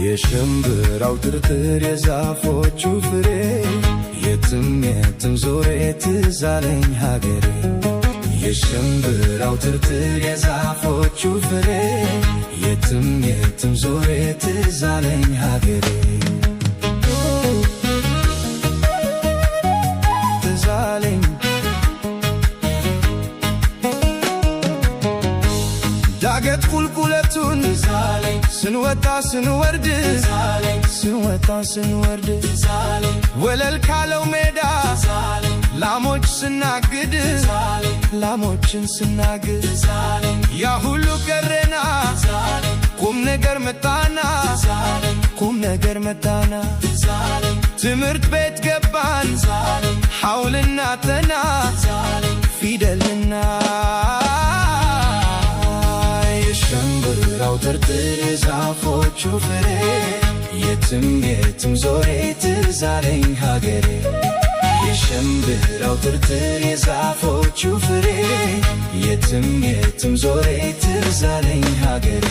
የሽምብራው ትርትር የዛፎቹ ፍሬ የትም የትም ዞሬ ትዝ አለኝ ሀገሬ። የሽምብራው ትርትር የዛፎቹ ፍሬ የትም የትም ዞሬ ትዝ አለኝ ሀገሬ። ትዝ አለኝ ዳገት ቁልቁለቱን ስንወጣ ስንወርድ ስንወጣ ስንወርድ ወለል ካለው ሜዳ ላሞች ስናግድ ላሞችን ስናግድ ያ ሁሉ ቀረና ቁም ነገር መጣና ቁም ነገር መጣና ትምህርት ቤት ገባን ሐውልና ተና ፊደልና የሽምብራው ትርትር የዛፎቹ ፍሬ የትም የትም ዞሬ ትዝ አለኝ ሀገሬ። የሽምብራው ትርትር የዛፎቹ ፍሬ የትም የትም ዞሬ ትዝ አለኝ ሀገሬ።